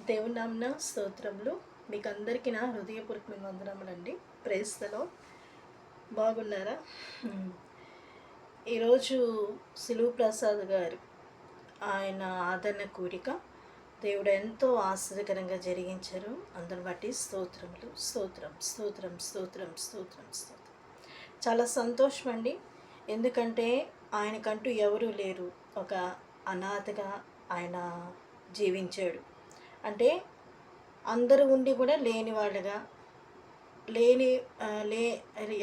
దేవుని నామమున స్తోత్రములు. మీకు అందరికీ నా హృదయపూర్వకమైన వందనములండి. Praise the lord. బాగున్నారా? ఈరోజు సిలువ ప్రసాద్ గారు ఆయన ఆదరణ కూడిక దేవుడు ఎంతో ఆశ్చర్యకరంగా జరిగించారు. అందరిని బట్టి స్తోత్రములు, స్తోత్రం స్తోత్రం స్తోత్రం స్తోత్రం స్తోత్రం. చాలా సంతోషం అండి. ఎందుకంటే ఆయనకంటూ ఎవరూ లేరు. ఒక అనాథగా ఆయన జీవించాడు. అంటే అందరూ ఉండి కూడా లేనివాడుగా, లేని లే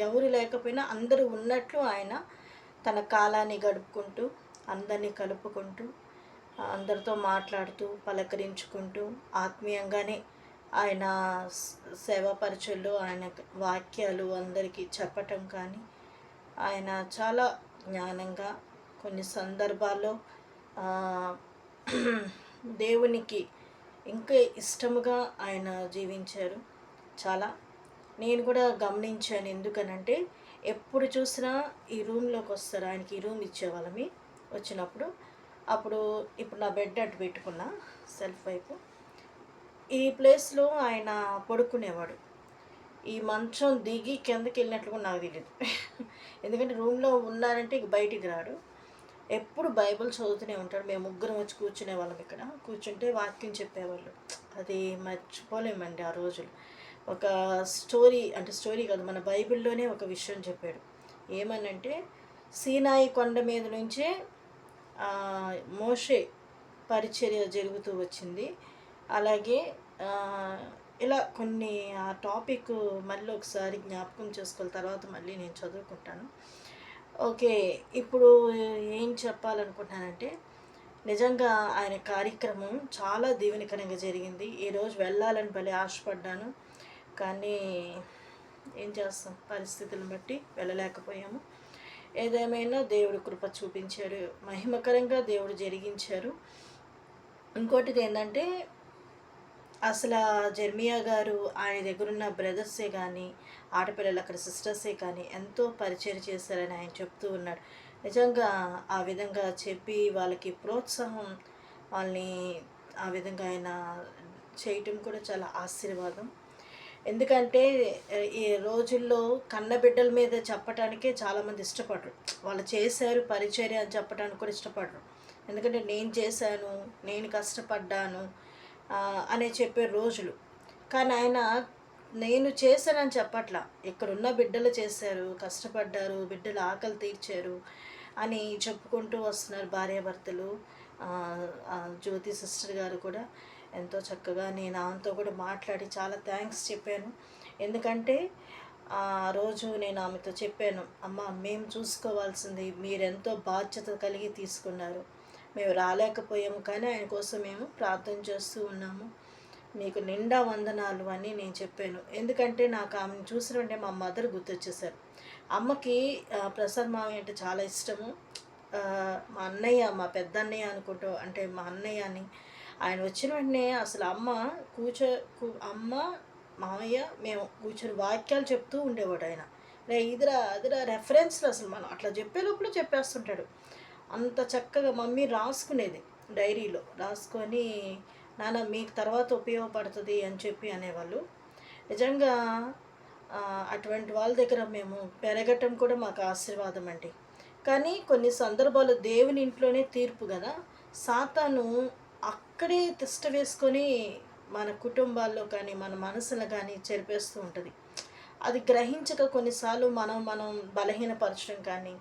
ఎవరు లేకపోయినా అందరూ ఉన్నట్లు ఆయన తన కాలాన్ని గడుపుకుంటూ, అందరినీ కలుపుకుంటూ, అందరితో మాట్లాడుతూ, పలకరించుకుంటూ, ఆత్మీయంగానే ఆయన సేవా పరిచయలో ఆయన వాక్యాలు అందరికీ చెప్పటం కానీ, ఆయన చాలా జ్ఞానంగా కొన్ని సందర్భాల్లో దేవునికి ఇంకా ఇష్టముగా ఆయన జీవించారు. చాలా నేను కూడా గమనించాను. ఎందుకనంటే ఎప్పుడు చూసినా ఈ రూమ్లోకి వస్తారు. ఆయనకి ఈ రూమ్ ఇచ్చేవాళ్ళమి. వచ్చినప్పుడు ఇప్పుడు నా బెడ్ అటు పెట్టుకున్న సెల్ఫ్ వైపు ఈ ప్లేస్లో ఆయన పడుకునేవాడు. ఈ మంచం దిగి కిందకి వెళ్ళినట్లు కూడా నాకు తెలియదు. ఎందుకంటే రూమ్లో ఉన్నారంటే ఇక బయటికి రాడు. ఎప్పుడు బైబిల్ చదువుతూనే ఉంటాడు. మేము ముగ్గురం వచ్చి కూర్చునే వాళ్ళం. ఇక్కడ కూర్చుంటే వాక్యం చెప్పేవాళ్ళు. అది మర్చిపోలేమండి ఆ రోజులు. ఒక స్టోరీ కాదు, మన బైబిల్లోనే ఒక విషయం చెప్పాడు. ఏమనంటే సీనాయి కొండ మీద నుంచే మోషే పరిచర్య జరుగుతూ వచ్చింది. అలాగే ఇలా కొన్ని ఆ టాపిక్ మళ్ళీ ఒకసారి జ్ఞాపకం చేసుకోవాలి. తర్వాత మళ్ళీ నేను చదువుకుంటాను. ఓకే, ఇప్పుడు ఏం చెప్పాలనుకుంటున్నానంటే నిజంగా ఆయన కార్యక్రమం చాలా దీవెనకరంగా జరిగింది. ఈరోజు వెళ్ళాలని భలే ఆశపడ్డాను, కానీ ఏం చేస్తాం, పరిస్థితులను బట్టి వెళ్ళలేకపోయాము. ఏదేమైనా దేవుడు కృప చూపించాడు, మహిమకరంగా దేవుడు జరిగించారు. ఇంకోటిది ఏంటంటే అసలు జెర్మియా గారు ఆయన దగ్గరున్న బ్రదర్సే కానీ, ఆడపిల్లలు అక్కడ సిస్టర్సే కానీ ఎంతో పరిచయం చేశారని ఆయన చెప్తూ ఉన్నాడు. నిజంగా ఆ విధంగా చెప్పి వాళ్ళకి ప్రోత్సాహం, వాళ్ళని ఆ విధంగా ఆయన చేయటం కూడా చాలా ఆశీర్వాదం. ఎందుకంటే ఈ రోజుల్లో కన్నబిడ్డల మీద చెప్పటానికే చాలామంది ఇష్టపడరు. వాళ్ళు చేశారు పరిచర్య అని చెప్పడానికి కూడా ఇష్టపడరు. ఎందుకంటే నేను చేశాను, నేను కష్టపడ్డాను అనే చెప్పే రోజులు. కానీ ఆయన నేను చేశానని చెప్పట్లా, ఇక్కడున్న బిడ్డలు చేశారు, కష్టపడ్డారు, బిడ్డలు ఆకలి తీర్చారు అని చెప్పుకుంటూ వస్తున్నారు భార్యాభర్తలు. జ్యోతి సిస్టర్ గారు కూడా ఎంతో చక్కగా, నేను ఆమెతో కూడా మాట్లాడి చాలా థ్యాంక్స్ చెప్పాను. ఎందుకంటే ఆ రోజు నేను ఆమెతో చెప్పాను, అమ్మ మేము చూసుకోవాల్సింది మీరెంతో బాధ్యత కలిగి తీసుకున్నారు. మేము రాలేకపోయాము, కానీ ఆయన కోసం మేము ప్రార్థన చేస్తూ ఉన్నాము. మీకు నిండా వందనాలు అని నేను చెప్పాను. ఎందుకంటే నాకు ఆమెను చూసినంటే మా మదర్ గుర్తొచ్చేసారు. అమ్మకి ప్రసాద్ మావయ్య అంటే చాలా ఇష్టము. మా అన్నయ్య, మా పెద్ద అన్నయ్య అనుకుంటూ, అంటే మా అన్నయ్య అని ఆయన వచ్చిన వెంటనే అసలు అమ్మ మావయ్య మేము కూర్చొని వాక్యాలు చెప్తూ ఉండేవాడు. ఆయన ఇదిరా అదిరా రెఫరెన్స్లు అసలు మనం అట్లా చెప్పే లోపల చెప్పేస్తుంటాడు. అంత చక్కగా మమ్మీ రాసుకునేది, డైరీలో రాసుకొని నాన్న మీకు తర్వాత ఉపయోగపడుతుంది అని చెప్పి అనేవాళ్ళు. నిజంగా అటువంటి వాళ్ళ దగ్గర మేము పెరగటం కూడా మాకు ఆశీర్వాదం అండి. కానీ కొన్ని సందర్భాలు దేవుని ఇంట్లోనే తీర్పు కదా, సాతాను అక్కడే తిష్ట వేసుకొని మన కుటుంబాల్లో కానీ మన మనసులో కానీ చెరిపేస్తూ ఉంటుంది. అది గ్రహించక కొన్నిసార్లు మనం బలహీనపరచడం కానీ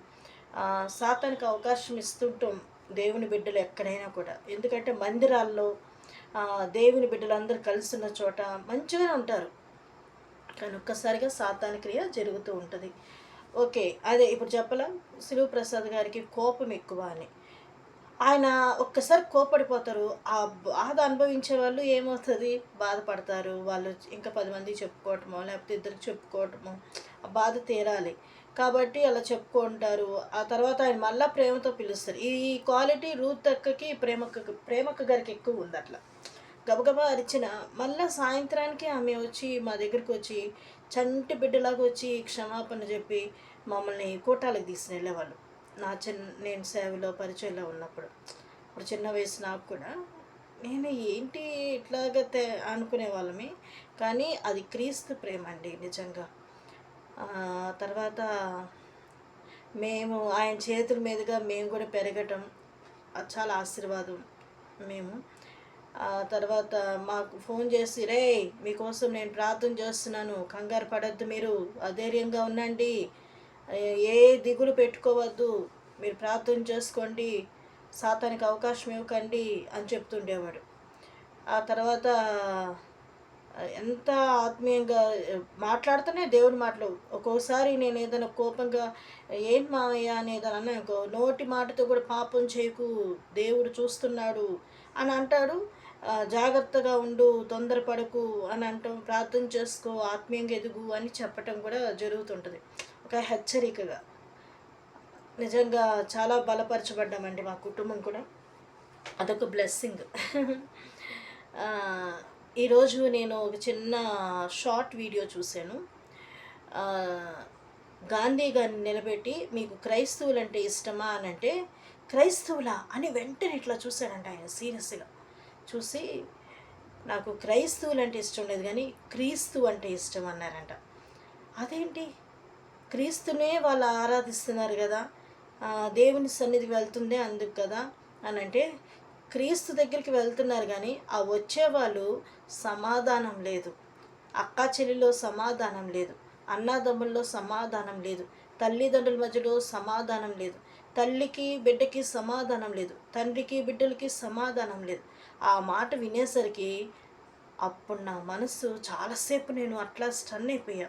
సాతానికి అవకాశం ఇస్తుంటాం దేవుని బిడ్డలు ఎక్కడైనా కూడా. ఎందుకంటే మందిరాల్లో దేవుని బిడ్డలందరూ కలుస్తున్న చోట మంచిగానే ఉంటారు, కానీ ఒక్కసారిగా సాతాను క్రియ జరుగుతూ ఉంటుంది. ఓకే, అదే ఇప్పుడు చెప్పలా సిలువ ప్రసాద్ గారికి కోపం ఎక్కువ అని. ఆయన ఒక్కసారి కోపడిపోతారు. ఆ బాధ అనుభవించే వాళ్ళు ఏమవుతుంది, బాధపడతారు. వాళ్ళు ఇంకా 10 మందికి చెప్పుకోవటమో లేకపోతే ఇద్దరికి చెప్పుకోవటమో, ఆ బాధ తీరాలి కాబట్టి అలా చెప్పుకుంటారు. ఆ తర్వాత ఆయన మళ్ళీ ప్రేమతో పిలుస్తారు. ఈ క్వాలిటీ రూత్ అక్కకి ప్రేమక్క గారికి ఎక్కువ ఉంది. అట్లా గబగబా అరిచిన మళ్ళీ సాయంత్రానికి ఆమె వచ్చి మా దగ్గరికి వచ్చి చంటి బిడ్డలాగా వచ్చి క్షమాపణ చెప్పి మమ్మల్ని కూటాలకు తీసుకుని వెళ్ళేవాళ్ళు. నేను సేవలో పరిచయంలో ఉన్నప్పుడు, ఇప్పుడు చిన్న వయసు నాకు కూడా నేను ఏంటి ఇట్లాగ అనుకునే వాళ్ళమే. కానీ అది క్రీస్తు ప్రేమ అండి నిజంగా. తర్వాత మేము ఆయన చేతుల మీదుగా మేము కూడా పెరగటం చాలా ఆశీర్వాదం మేము. తర్వాత మాకు ఫోన్ చేసి, రే మీకోసం నేను ప్రార్థన చేస్తున్నాను, కంగారు పడద్దు, మీరు అధైర్యంగా ఉండండి, ఏ దిగులు పెట్టుకోవద్దు, మీరు ప్రార్థన చేసుకోండి, సాతానికి అవకాశం ఇవ్వకండి అని చెప్తుండేవాడు. ఆ తర్వాత ఎంత ఆత్మీయంగా మాట్లాడుతూనే దేవుడి మాటలు. ఒక్కోసారి నేను ఏదైనా కోపంగా ఏం మావయ్య అని ఏదైనా అన్నానుకో, నోటి మాటతో కూడా పాపం చేయకు, దేవుడు చూస్తున్నాడు అని అంటాడు. జాగ్రత్తగా ఉండు, తొందరపడకు అని అంటాం, ప్రార్థన చేసుకో, ఆత్మీయంగా ఎదుగు అని చెప్పటం కూడా జరుగుతుంటుంది ఒక హెచ్చరికగా. నిజంగా చాలా బలపరచబడ్డామండి మా కుటుంబం కూడా. అదొక బ్లెస్సింగ్. ఈరోజు నేను ఒక చిన్న షార్ట్ వీడియో చూశాను. గాంధీ గారిని నిలబెట్టి, మీకు క్రైస్తవులు అంటే ఇష్టమా అని అంటే, క్రైస్తవులా అని వెంటనే ఇట్లా చూశాడంట ఆయన సీరియస్గా. చూసి, నాకు క్రైస్తవులు అంటే ఇష్టం లేదు కానీ క్రీస్తు అంటే ఇష్టం అన్నారంట. అదేంటి, క్రీస్తునే వాళ్ళు ఆరాధిస్తున్నారు కదా, దేవుని సన్నిధికి వెళ్తుందే అందుకు కదా అని అంటే, క్రీస్తు దగ్గరికి వెళ్తున్నారు కానీ ఆ వచ్చేవాళ్ళు సమాధానం లేదు, అక్కా చెల్లిలో సమాధానం లేదు, అన్నాదమ్ముల్లో సమాధానం లేదు, తల్లిదండ్రుల మధ్యలో సమాధానం లేదు, తల్లికి బిడ్డకి సమాధానం లేదు, తండ్రికి బిడ్డలకి సమాధానం లేదు. ఆ మాట వినేసరికి అప్పుడు నా మనసు చాలాసేపు నేను అట్లా స్టన్ అయిపోయా.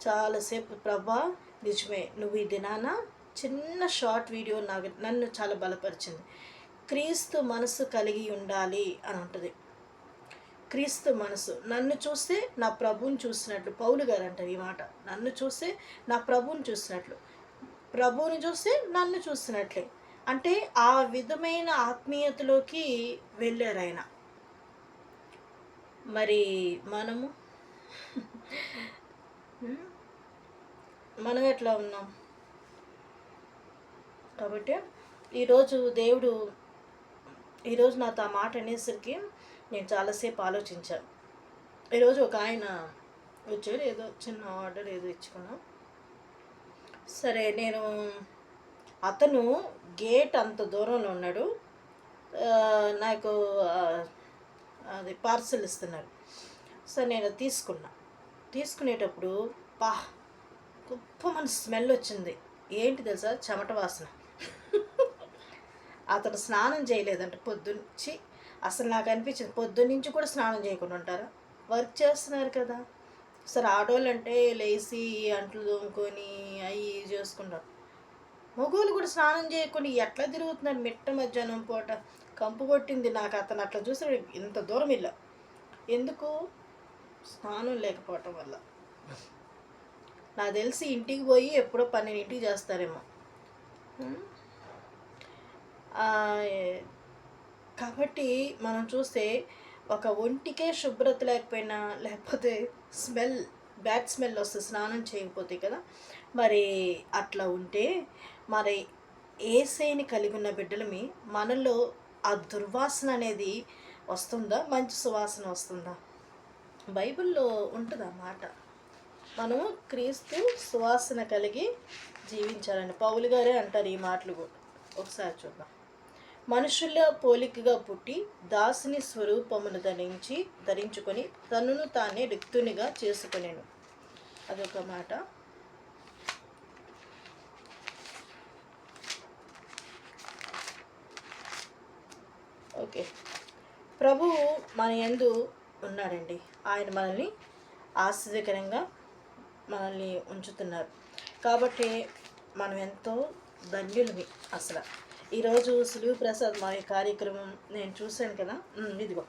చాలాసేపు ప్రభా నిజమే, నువ్వు ఈ దినాన చిన్న షార్ట్ వీడియో నన్ను చాలా బలపరిచింది. క్రీస్తు మనసు కలిగి ఉండాలి అని ఉంటుంది. క్రీస్తు మనసు, నన్ను చూస్తే నా ప్రభువుని చూసినట్లు. పౌలు గారు అంటారు ఈ మాట, నన్ను చూస్తే నా ప్రభువుని చూసినట్లు, ప్రభువుని చూస్తే నన్ను చూసినట్లే. అంటే ఆ విధమైన ఆత్మీయతలోకి వెళ్ళారు ఆయన. మరి మనం ఎట్లా ఉన్నాం? కాబట్టి ఈరోజు నాతో ఆ మాట అనేసరికి నేను చాలాసేపు ఆలోచించాను. ఈరోజు ఒక ఆయన వచ్చాడు, ఏదో చిన్న ఆర్డర్ ఏదో ఇచ్చుకున్నాం. సరే, అతను గేట్ అంత దూరంలో ఉన్నాడు, నాకు అది పార్సల్ ఇస్తున్నారు. సో నేను తీసుకునేటప్పుడు గొప్ప మన స్మెల్ వచ్చింది. ఏంటి తెలుసా? చెమట వాసన. అతను స్నానం చేయలేదంట పొద్దున్నుంచి. అసలు నాకు అనిపించింది, పొద్దున్నుంచి కూడా స్నానం చేయకుండా ఉంటారా? వర్క్ చేస్తున్నారు కదా. సరే, ఆడవాళ్ళు అంటే లేచి అంట్లు తోముకొని అవి చేసుకుంటారు. మగవాళ్ళు కూడా స్నానం చేయకుండా ఎట్లా తిరుగుతున్నారు మిట్ట మధ్యాహ్నం పూట? కంపు కొట్టింది నాకు. అతను అట్లా చూసాడు, ఇంత దూరం ఇలా ఎందుకు? స్నానం లేకపోవటం వల్ల. నాకు తెలిసి ఇంటికి పోయి ఎప్పుడో 12 చేస్తారేమో. కాబట్టి మనం చూస్తే ఒక ఒంటికే శుభ్రత లేకపోయినా, లేకపోతే బ్యాడ్ స్మెల్ వస్తుంది స్నానం చేయకపోతే కదా. మరి అట్లా ఉంటే మరి యేసయ్యని కలిగి ఉన్న బిడ్డలమి మనలో ఆ దుర్వాసన అనేది వస్తుందా, మంచి సువాసన వస్తుందా? బైబిల్లో ఉంటుంది ఆ మాట. మనము క్రీస్తు సువాసన కలిగి జీవించాలని పౌలు గారే అంటారు ఈ మాటలు కూడా. ఒకసారి చూద్దాం. మనుషుల పోలికగా పుట్టి దాసుని స్వరూపమును ధరించుకొని తనను తానే రిక్తునిగా చేసుకొనేను. అదొక మాట. ఓకే, ప్రభువు మన యందు ఉన్నాడండి. ఆయన మనల్ని ఆశ్చర్యకరంగా మనల్ని ఉంచుతున్నారు. కాబట్టి మనం ఎంతో ధన్యులమి. అసలు ఈరోజు సులువు ప్రసాద్ మా కార్యక్రమం నేను చూశాను కదా. ఇదిగో,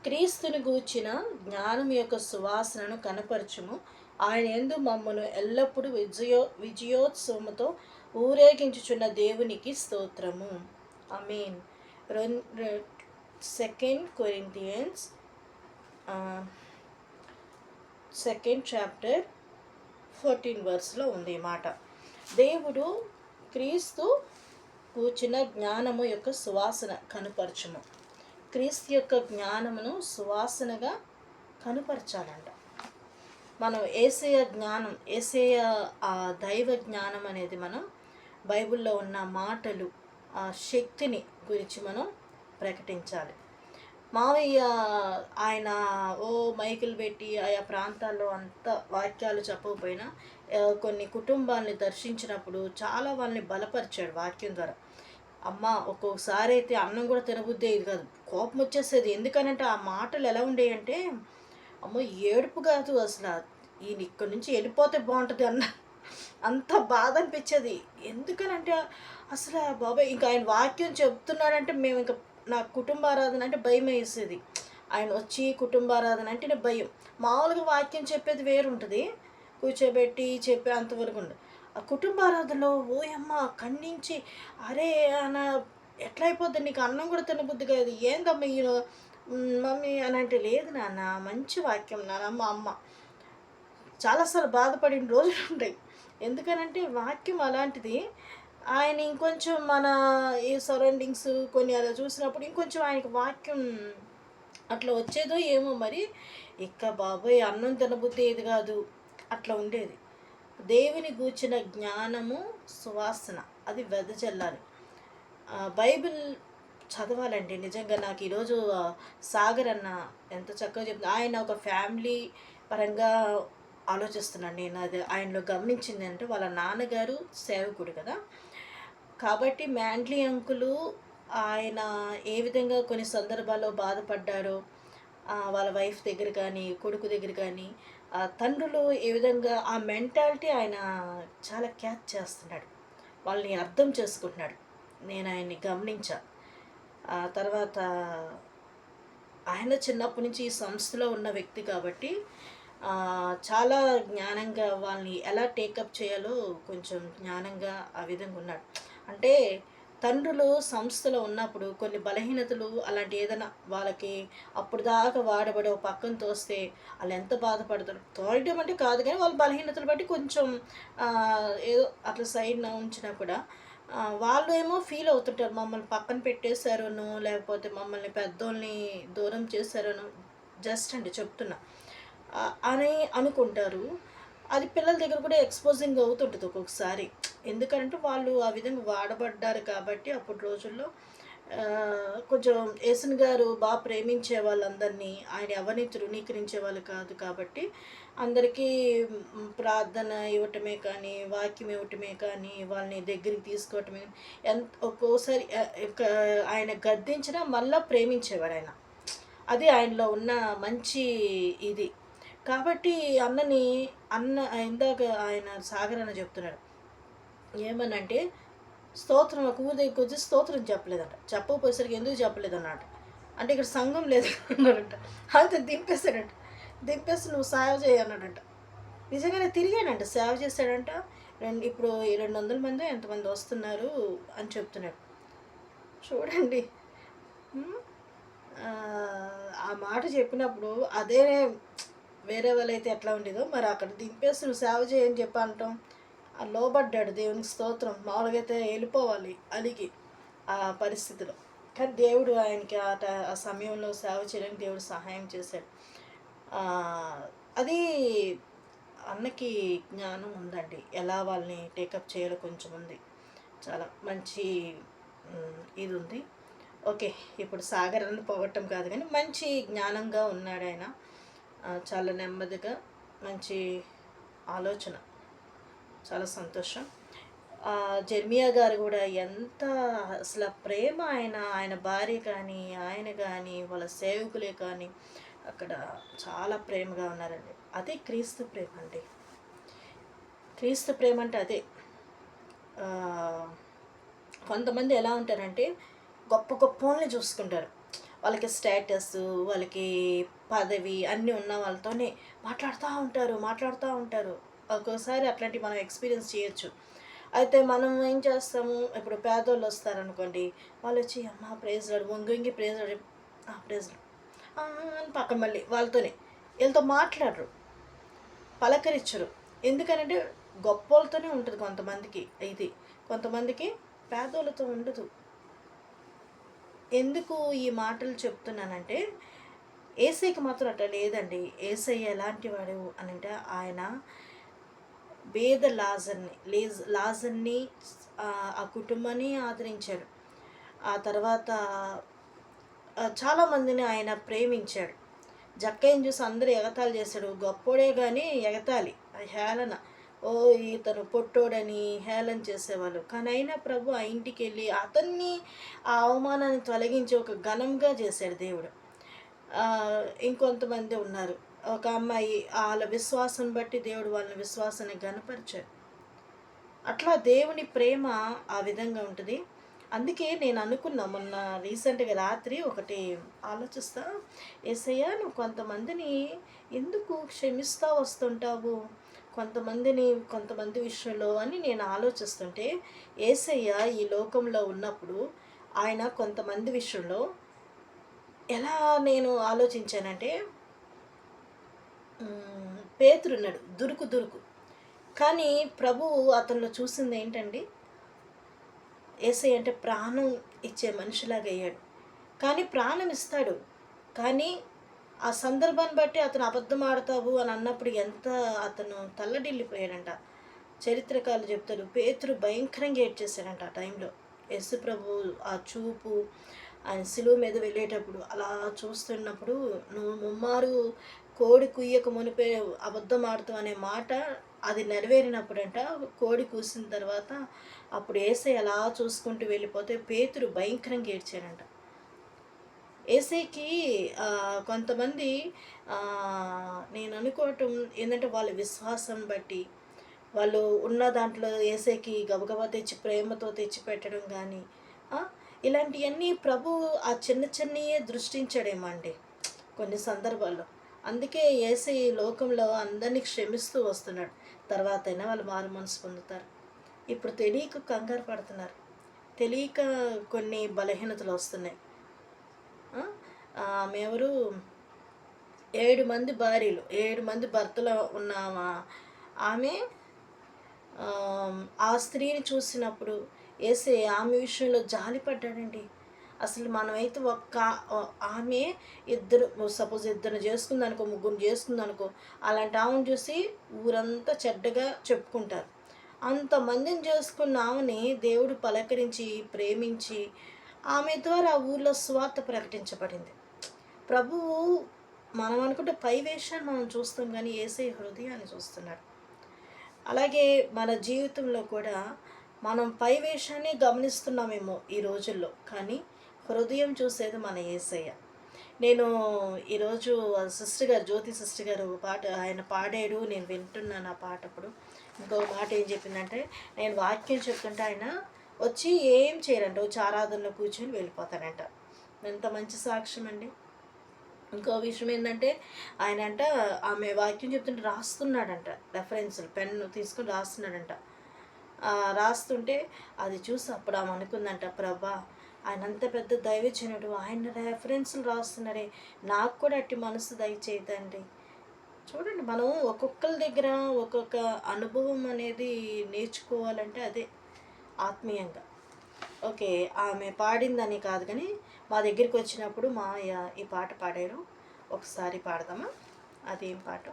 క్రీస్తుని గూర్చిన జ్ఞానం యొక్క సువాసనను కనపరచుము, ఆయన యందు మమ్మను ఎల్లప్పుడూ విజయోత్సవముతో ఊరేగించుచున్న దేవునికి స్తోత్రము. ఆమేన్. 2 Corinthians 2nd chapter 14 verseలో ఉంది ఈ మాట. దేవుడు క్రీస్తు కూర్చిన జ్ఞానము యొక్క సువాసన కనుపరచుము. క్రీస్తు యొక్క జ్ఞానమును సువాసనగా కనుపరచాలంట. మనం యేసయ్య జ్ఞానం, యేసయ్య దైవ జ్ఞానం అనేది మనం బైబిల్లో ఉన్న మాటలు, ఆ శక్తిని గురించి మనం ప్రకటించాలి. మావయ్య ఆయన మైకులు పెట్టి ఆయా ప్రాంతాల్లో అంత వాక్యాలు చెప్పకపోయినా కొన్ని కుటుంబాలని దర్శించినప్పుడు చాలా వాళ్ళని బలపరిచాడు వాక్యం ద్వారా. అమ్మ ఒక్కొక్కసారి అయితే అన్నం కూడా తినబుద్దే ఇది కాదు, కోపం వచ్చేసేది. ఎందుకనంటే ఆ మాటలు ఎలా ఉండేయంటే, అమ్మో ఏడుపు కాదు అసలు, ఈయన ఇక్కడి నుంచి వెళ్ళిపోతే బాగుంటుంది అంత బాధ అనిపించేది. ఎందుకనంటే అసలు బాబాయ్ ఇంకా ఆయన వాక్యం చెప్తున్నాడంటే మేము ఇంకా, నాకు కుటుంబారాధన అంటే భయం వేసేది. ఆయన వచ్చి కుటుంబారాధన అంటేనే భయం. మామూలుగా వాక్యం చెప్పేది వేరుంటుంది, కూర్చోబెట్టి చెప్పే అంతవరకు ఉండదు. ఆ కుటుంబారాధనలో ఓయమ్మ ఖండించి, అరే అన్న ఎట్లా అయిపోద్ది, నీకు అన్నం కూడా తినబుద్ధి కాదు, ఏందమ్మా ఈయన మమ్మీ అని అంటే, లేదు నాన్న మంచి వాక్యం నాన్న. మా అమ్మ చాలాసార్లు బాధపడిన రోజులు ఉంటాయి. ఎందుకనంటే వాక్యం అలాంటిది. ఆయన ఇంకొంచెం మన ఈ సరౌండింగ్స్ కొన్ని అలా చూసినప్పుడు ఇంకొంచెం ఆయనకి వాక్యం అట్లా వచ్చేదో ఏమో మరి. ఇక బాబోయ్ అన్నం తినబుద్ధి ఏది కాదు, అట్లా ఉండేది. దేవుని గూర్చిన జ్ఞానము సువాసన అది వెదజల్లాలి. బైబిల్ చదవాలండి. నిజంగా నాకు ఈరోజు సాగర్ అన్న ఎంత చక్కగా చెప్తుంది. ఆయన ఒక ఫ్యామిలీ పరంగా ఆలోచిస్తున్నాను. నేను అది ఆయనలో గమనించింది అంటే, వాళ్ళ నాన్నగారు సేవకుడు కదా, కాబట్టి మ్యాండ్లీ అంకులు ఆయన ఏ విధంగా కొన్ని సందర్భాల్లో బాధపడ్డారో, వాళ్ళ వైఫ్ దగ్గర కానీ కొడుకు దగ్గర కానీ తండ్రులు ఏ విధంగా ఆ మెంటాలిటీ ఆయన చాలా క్యాచ్ చేస్తున్నాడు, వాళ్ళని అర్థం చేసుకుంటున్నాడు. నేను ఆయన్ని గమనించా. తర్వాత ఆయన చిన్నప్పటి నుంచి ఈ సంస్థలో ఉన్న వ్యక్తి కాబట్టి చాలా జ్ఞానంగా వాళ్ళని ఎలా టేకప్ చేయాలో కొంచెం జ్ఞానంగా ఆ విధంగా ఉన్నాడు. అంటే తండ్రులు సంస్థలో ఉన్నప్పుడు కొన్ని బలహీనతలు అలాంటి ఏదైనా వాళ్ళకి అప్పుడు దాకా వాడబడి ఒక పక్కన తోస్తే వాళ్ళు ఎంత బాధపడతారు. తోయడం అంటే కాదు కానీ వాళ్ళ బలహీనతలు బట్టి కొంచెం ఏదో అట్లా సైడ్న ఉంచినా కూడా వాళ్ళు ఏమో ఫీల్ అవుతుంటారు, మమ్మల్ని పక్కన పెట్టేశారనో లేకపోతే మమ్మల్ని పెద్దోళ్ళని దూరం చేశారనో. జస్ట్ అండి చెప్తున్నా అని అనుకుంటారు. అది పిల్లల దగ్గర కూడా ఎక్స్‌పోజింగ్ అవుతుంటది ఒక్కొక్కసారి. ఎందుకంటే వాళ్ళు ఆ విధంగా వాడబడ్డారు కాబట్టి అప్పటి రోజుల్లో కొంచెం యేసుని గారు ప్రేమించే వాళ్ళందరినీ. ఆయన ఎవరిని తృణీకరించేవాళ్ళు కాదు కాబట్టి అందరికీ ప్రార్థన ఇవ్వటమే కానీ, వాక్యం ఇవ్వటమే కానీ, వాళ్ళని దగ్గరికి తీసుకోవటమే, ఒక్కోసారి ఆయన గద్దించినా మళ్ళా ప్రేమించేవాడాయన. అది ఆయనలో ఉన్న మంచి ఇది. కాబట్టి అన్న ఇందాక ఆయన సాగర్ అన్న చెప్తున్నాడు. ఏమనంటే స్తోత్రం ఒక ఊరి దగ్గరికి వచ్చి స్తోత్రం చెప్పలేదంట. చెప్పకపోయేసరికి ఎందుకు చెప్పలేదన్నమాట. అంటే ఇక్కడ సంఘం లేదు అన్నాడంట. అంతే దింపేశాడంట. దింపేసి నువ్వు సేవ చేయి అన్నాడంట. నిజంగానే తిరిగాడంట, సేవ చేశాడంట. ఇప్పుడు 200 మంది ఎంతమంది వస్తున్నారు అని చెప్తున్నాడు. చూడండి, ఆ మాట చెప్పినప్పుడు అదే వేరే వాళ్ళైతే ఎట్లా ఉండేదో మరి అక్కడ దింపేసి నువ్వు సేవ చేయని చెప్పి అంటాం. లోబడ్డాడు, దేవునికి స్తోత్రం. మామూలుగా అయితే వెళ్ళిపోవాలి అలిగి ఆ పరిస్థితిలో, కానీ దేవుడు ఆయనకి ఆ సమయంలో సేవ చేయడానికి దేవుడు సహాయం చేశాడు. అది అన్నకి జ్ఞానం ఉందండి, ఎలా వాళ్ళని టేకప్ చేయాలో కొంచెం ఉంది. చాలా మంచి ఇది ఉంది. ఓకే, ఇప్పుడు సాగరాన్ని పోగొట్టం కాదు కానీ మంచి జ్ఞానంగా ఉన్నాడు ఆయన. చాలా నెమ్మదిగా మంచి ఆలోచన, చాలా సంతోషం. జెర్మియా గారు కూడా ఎంత అసలు ప్రేమ, ఆయన భార్య కానీ ఆయన కానీ వాళ్ళ సేవకులే కానీ అక్కడ చాలా ప్రేమగా ఉన్నారండి. అదే క్రీస్తు ప్రేమ అండి. క్రీస్తు ప్రేమ అంటే అదే. కొంతమంది ఎలా ఉంటారంటే గొప్ప గొప్ప వాళ్ళని చూసుకుంటారు. వాళ్ళకి స్టేటస్, వాళ్ళకి పదవి అన్నీ ఉన్న వాళ్ళతోనే మాట్లాడుతూ ఉంటారు. ఒక్కోసారి అట్లాంటివి మనం ఎక్స్పీరియన్స్ చేయొచ్చు. అయితే మనం ఏం చేస్తాము, ఇప్పుడు పేదోళ్ళు వస్తారనుకోండి, వాళ్ళు వచ్చి అమ్మ ప్రైజ్ రాడు, వంగి ప్రైజ్ రాడు, ప్రైజ్ అని పక్కన మళ్ళీ వీళ్ళతో మాట్లాడరు, పలకరించరు. ఎందుకనంటే గొప్ప వాళ్ళతోనే ఉంటుంది కొంతమందికి ఇది, కొంతమందికి పేదోళ్ళతో ఉండదు. ఎందుకు ఈ మాటలు చెప్తున్నానంటే, యేసయ్యకి మాత్రం అట్లా లేదండి. యేసయ్య ఎలాంటి వాడు అనంటే, ఆయన పేద లాజర్‌ని ఆ కుటుంబాన్ని ఆదరించాడు. ఆ తర్వాత చాలామందిని ఆయన ప్రేమించాడు. జక్కయ్యని చూసి అందరూ ఎగతాళి చేశాడు. గొప్పోడే గానీ ఎగతాళి, హేళన. ఇతను పొట్టోడని హేళన చేసేవాళ్ళు. కానీ అయినా ప్రభు ఆ ఇంటికెళ్ళి అతన్ని ఆ అవమానాన్ని తొలగించి ఒక ఘనంగా చేశాడు దేవుడు. ఇంకొంతమంది ఉన్నారు. ఒక అమ్మాయి ఆళ్ళ విశ్వాసం బట్టి దేవుడు వాళ్ళ విశ్వాసాన్ని ఘనపరిచాడు. అట్లా దేవుని ప్రేమ ఆ విధంగా ఉంటది. అందుకే నేను అనుకున్నా మొన్న రీసెంట్‌గా రాత్రి ఒకటి ఆలోచిస్తా, యేసయ్య నువ్వు కొంతమందిని ఎందుకు క్షమిస్తా వస్తుంటావు? కొంతమంది విషయంలో అని నేను ఆలోచిస్తుంటే, యేసయ్య ఈ లోకంలో ఉన్నప్పుడు ఆయన కొంతమంది విషయంలో ఎలా నేను ఆలోచించానంటే, పేతురున్నాడు దురుకు. కానీ ప్రభువు అతనిలో చూసిందేంటండి, యేసయ్య అంటే ప్రాణం ఇచ్చే మనిషిలాగా అయ్యాడు. కానీ ప్రాణం ఇస్తాడు. కానీ ఆ సందర్భాన్ని బట్టి అతను అబద్ధం ఆడతావు అని అన్నప్పుడు అతను తల్లడిల్లిపోయాడంట. చరిత్రకారులు చెప్తారు, పేతురు భయంకరంగా ఏడ్చేశాడంట ఆ టైంలో. యేసు ప్రభు ఆ చూపు, ఆయన శిలువ మీద వెళ్ళేటప్పుడు అలా చూస్తున్నప్పుడు, నువ్వు ముమ్మారు కోడి కుయ్యక మునిపే అబద్ధం ఆడతావు అనే మాట అది నెరవేరినప్పుడంట, కోడి కూసిన తర్వాత అప్పుడు యేసయ్య అలా చూసుకుంటూ వెళ్ళిపోతే పేతురు భయంకరంగా ఏడ్చాడంట. యేసయ్యకి కొంతమంది నేను అనుకోవటం ఏంటంటే, వాళ్ళ విశ్వాసం బట్టి వాళ్ళు ఉన్న దాంట్లో యేసయ్యకి గబగబా తెచ్చి ప్రేమతో తెచ్చిపెట్టడం కానీ, ఇలాంటివన్నీ ప్రభు ఆ చిన్నయే దృష్టించాడేమో అండి కొన్ని సందర్భాల్లో. అందుకే యేసయ్య లోకంలో అందరినీ క్షమిస్తూ వస్తున్నాడు. తర్వాత అయినా వాళ్ళు మారు మనసు పొందుతారు. ఇప్పుడు తెలియక కంగారు పడుతున్నారు. తెలియక కొన్ని బలహీనతలు వస్తున్నాయి. ఆమె ఎవరు, 7 మంది భార్యలు, 7 మంది భర్తలు ఉన్న ఆమె ఆ స్త్రీని చూసినప్పుడు యేసయ్య ఆమె విషయంలో జాలిపడ్డాడండి. అసలు మనమైతే ఆమె సపోజ్ ఇద్దరు చేసుకుందనుకో, ముగ్గురు చేసుకుందనుకో, అలాంటి ఆమెను చూసి ఊరంతా చెడ్డగా చెప్పుకుంటారు. అంతమందిని చేసుకున్న ఆమెని దేవుడు పలకరించి ప్రేమించి ఆమె ద్వారా ఊర్లో సువార్త ప్రకటించబడింది. ప్రభువు మనం అనుకుంటే పై వేషాన్ని మనం చూస్తాం, కానీ యేసయ్య హృదయాన్ని చూస్తున్నాడు. అలాగే మన జీవితంలో కూడా మనం పై వేషాన్ని గమనిస్తున్నామేమో ఈ రోజుల్లో, కానీ హృదయం చూసేది మన యేసయ్య. నేను ఈరోజు సిస్టర్ గారు, జ్యోతి సిస్టర్ గారు పాట ఆయన పాడాడు, నేను వింటున్నాను ఆ పాట. అప్పుడు ఇంకో మాట ఏం చెప్పిందంటే, నేను వాక్యం చెప్తుంటే ఆయన వచ్చి ఏం చేయరంట, వచ్చి ఆరాధనలో కూర్చొని వెళ్ళిపోతాడంట. ఎంత మంచి సాక్ష్యం అండి. ఇంకో విషయం ఏంటంటే, ఆయన అంట ఆమె వాక్యం చెప్తుంటే రాస్తున్నాడంట, రెఫరెన్స్లు పెన్ను తీసుకొని రాస్తున్నాడంట. రాస్తుంటే అది చూసి అప్పుడు ఆమె అనుకుందంట, ప్రభా ఆయన అంత పెద్ద దైవజనుడు, ఆయన రెఫరెన్స్లు రాస్తున్నారే, నాకు కూడా అట్టి మనసు దయచేయదండి. చూడండి, మనం ఒక్కొక్కరి దగ్గర ఒక్కొక్క అనుభవం అనేది నేర్చుకోవాలంటే అదే ఆత్మీయంగా. ఓకే, ఆమె పాడిందని కాదు, కానీ మా దగ్గరికి వచ్చినప్పుడు మాయ ఈ పాట పాడారు. ఒకసారి పాడదామా? అదేం పాట?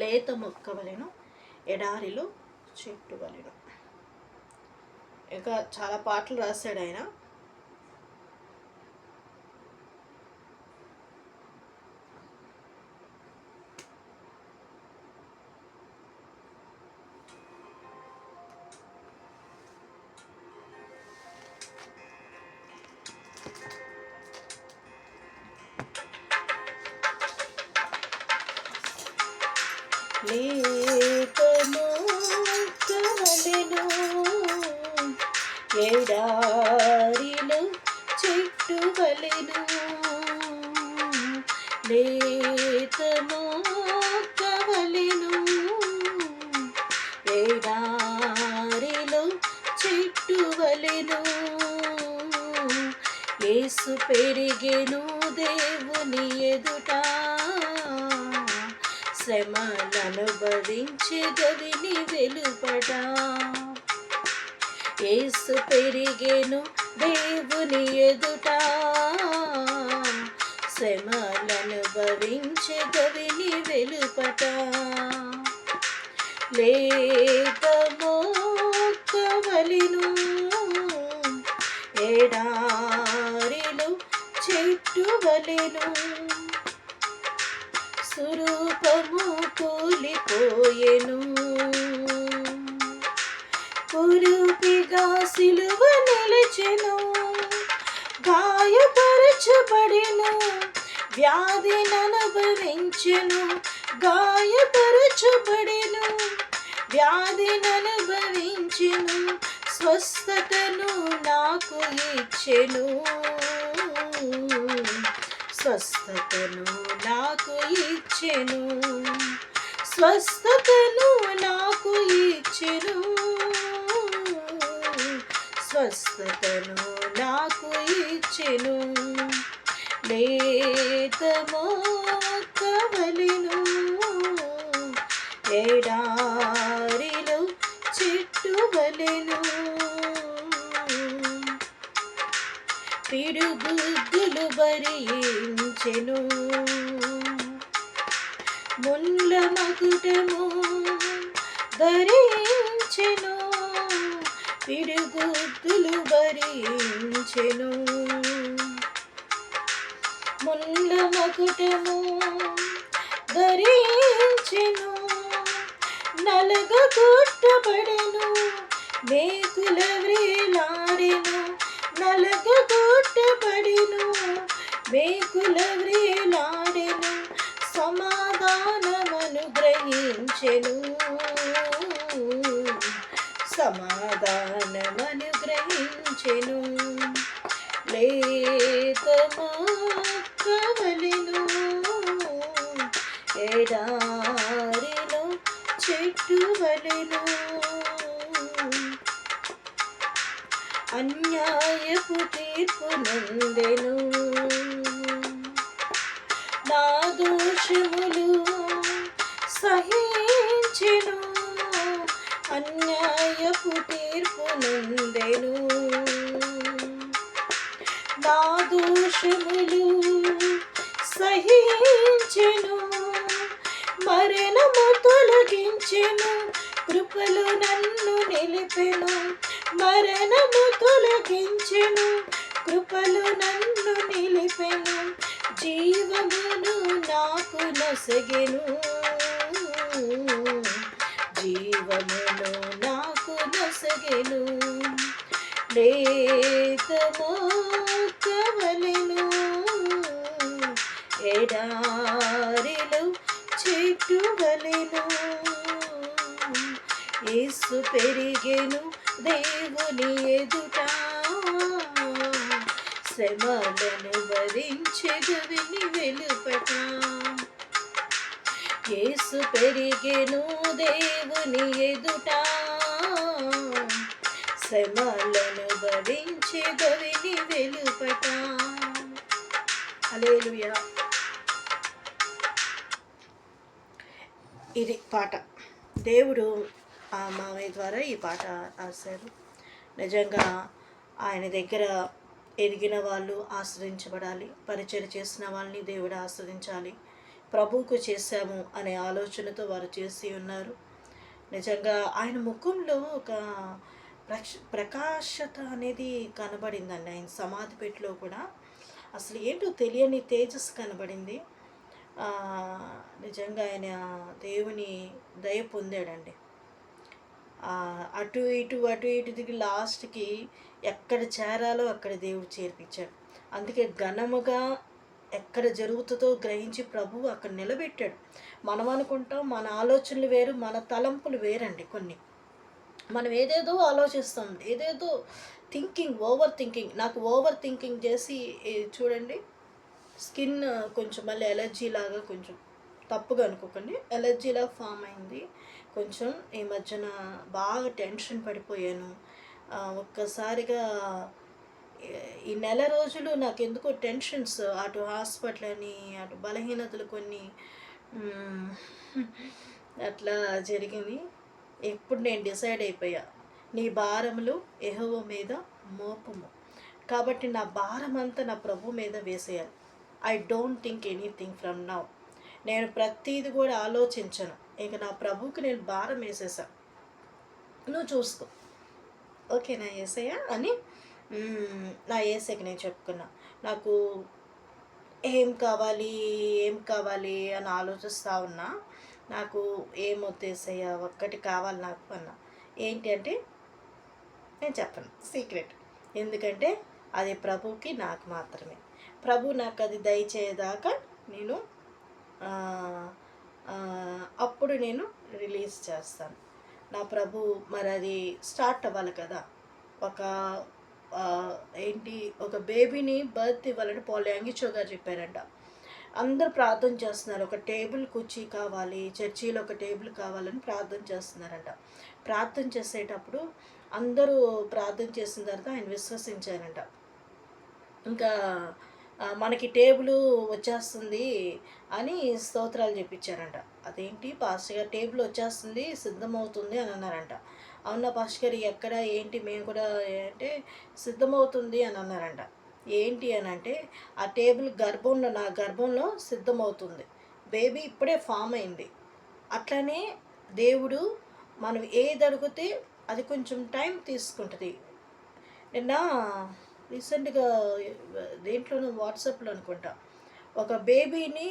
లేత మొక్కవలెను ఎడారిలో చెట్టు వలెను. ఇంకా చాలా పాటలు రాశాడు ఆయన. లేత మొక్కవలెను ఎడారిలో చెట్టు వలెను, లేత మొక్కవలెను ఎడారిలో చెట్టు వలెను. యేసు పెరిగెను దేవుని ఎదుట, శ్రమలను భరించె గవిని వెలుపట. యేసు పెరిగెను దేవుని ఎదుట, శ్రమలనుభవించెదవిని వెలుపట. లేత మొక్కవలెను ఎడారిలో చెట్టు వలెను, స్వరూపము కూలిపోయెను. కురూపిగా సిలువ నిలిచెను, గాయపరచబడెను, వ్యాధిననుభవించెను, గాయపరచబడెను, వ్యాధిననుభవించెను, స్వస్థతను నాకు ఇచ్చెను, స్వస్థతను నాకు ఇచ్చెను, స్వస్థతను నాకు ఇచ్చెను, స్వస్థతను నాకు ఇచ్చెను. లేత మొక్కవలెను ఎడారిలో చెట్టు వలెను, పిడుగుద్దులు భరించెను, ముళ్ళ మకుటము ధరించెను, పిడుగుద్దులు భరించెను, ముళ్ళ మకుటము ధరించెను, నలగగొట్టబడెను, మేకుల వ్రేలాడెను, నలగగొట్టబడెను, మేకుల వ్రేలాడెను, సమాధానమను గ్రహించెను, సమాధానమను గ్రహించెను. లేత మొక్కవలెను ఎడారిలో చెట్టు వలెను, అన్యాయపు తీర్పు నొందెను, నా దోషములు సహించెను, అన్యాయపు తీర్పు నొందెను, నా దోషములు సహించెను, మరణము తొలగించెను, కృపలు నన్ను నిలిపెను, మరణము తొలగించెను, కృపలు నన్ను నిలిపెను, జీవమును నాకు నొసగెను, జీవమును నాకు నొసగెను. లేత మొక్కవలెను ఎడారిలో చెట్టు వలెను, యేసు పెరిగెను దేవుని ఎదుట, శ్రమలను భరించెదవిని వెలుపట. యేసు పెరిగెను దేవుని ఎదుట, శ్రమలను భరించెదవిని వెలుపట. హల్లెలూయా. ఇది పాట దేవుడు ఆ మామయ్య ద్వారా ఈ పాట రాశారు. నిజంగా ఆయన దగ్గర ఎదిగిన వాళ్ళు ఆశ్రయించబడాలి, పరిచయం చేసిన వాళ్ళని దేవుడు ఆశ్రయించాలి. ప్రభువుకు చేశాము అనే ఆలోచనతో వారు చేసి ఉన్నారు. నిజంగా ఆయన ముఖంలో ఒక ప్రకాశత అనేది కనబడిందండి. ఆయన సమాధి పెట్టిలో కూడా అసలు ఏంటో తెలియని తేజస్సు కనబడింది. నిజంగా ఆయన దేవుని దయ పొందాడండి. అటు ఇటు దిగి లాస్ట్కి ఎక్కడ చేరాలో అక్కడ దేవుడు చేర్పించాడు. అందుకే ఘనముగా ఎక్కడ జరుగుతుందో గ్రహించి ప్రభువు అక్కడ నిలబెట్టాడు. మనం అనుకుంటాం మన ఆలోచనలు వేరు, మన తలంపులు వేరండి. కొన్ని మనం ఏదేదో ఆలోచిస్తాం, ఏదేదో ఓవర్ థింకింగ్. నాకు ఓవర్ థింకింగ్ చేసి చూడండి స్కిన్ కొంచెం మళ్ళీ ఎలర్జీ లాగా, కొంచెం తప్పుగా అనుకోకండి, ఎలర్జీలా ఫామ్ అయింది. కొంచెం ఈ మధ్యన బాగా టెన్షన్ పడిపోయాను. ఒక్కసారిగా ఈ నెల రోజులు నాకు ఎందుకో టెన్షన్స్, అటు హాస్పిటల్ అని, అటు బలహీనతలు కొన్ని అట్లా జరిగింది. ఎప్పుడు నేను డిసైడ్ అయిపోయా, నీ భారములు యెహోవా మీద మోపము. కాబట్టి నా భారమంతా నా ప్రభు మీద వేసేయాలి. I don't think anything from now. నేను ప్రతీది కూడా ఆలోచించను. ఇక నా ప్రభువుకి నేను భారం వేసేసా, నువ్వు చూసుకో, ఓకేనా యేసయ్య అని నా యేసయ్యకి నేను చెప్పుకున్నా. నాకు ఏం కావాలి ఏం కావాలి అని ఆలోచిస్తూ ఉన్నా. నాకు ఏమొద్దు యేసయ్య, ఒక్కటి కావాలి నాకు అన్నా. ఏంటి అంటే నేను చెప్పను, సీక్రెట్. ఎందుకంటే అది ప్రభువుకి నాకు మాత్రమే. ప్రభు నాకు అది దయచేయదాకా నేను అప్పుడు నేను రిలీజ్ చేస్తాను. నా ప్రభు మరి అది స్టార్ట్ అవ్వాలి కదా. ఒక ఏంటి, ఒక బేబీని బర్త్ ఇవ్వాలని పాల్ యాంగిచో గారు చెప్పారంట. అందరూ ప్రార్థన చేస్తున్నారు, ఒక టేబుల్ కుర్చీ కావాలి, చర్చిలో ఒక టేబుల్ కావాలని ప్రార్థన చేస్తున్నారంట. ప్రార్థన చేసేటప్పుడు అందరూ ప్రార్థన చేసిన తర్వాత ఆయన విశ్వసించారంట. ఇంకా మనకి టేబుల్ వచ్చేస్తుంది అని స్తోత్రాలు చెప్పించారంట. అదేంటి పాస్టర్ గారు, టేబుల్ వచ్చేస్తుంది సిద్ధమవుతుంది అని అన్నారంట. అవునా పాస్టర్ గారు, ఎక్కడ ఏంటి, మేము కూడా అంటే సిద్ధమవుతుంది అని అన్నారంట. ఏంటి అని అంటే ఆ టేబుల్ గర్భంలో, నా గర్భంలో సిద్ధమవుతుంది, బేబీ ఇప్పుడే ఫామ్ అయింది. అట్లనే దేవుడు మనం ఏది అడిగితే అది కొంచెం టైం తీసుకుంటుంది. నిన్న రీసెంట్గా దేంట్లోనూ వాట్సాప్లో అనుకుంటా, ఒక బేబీని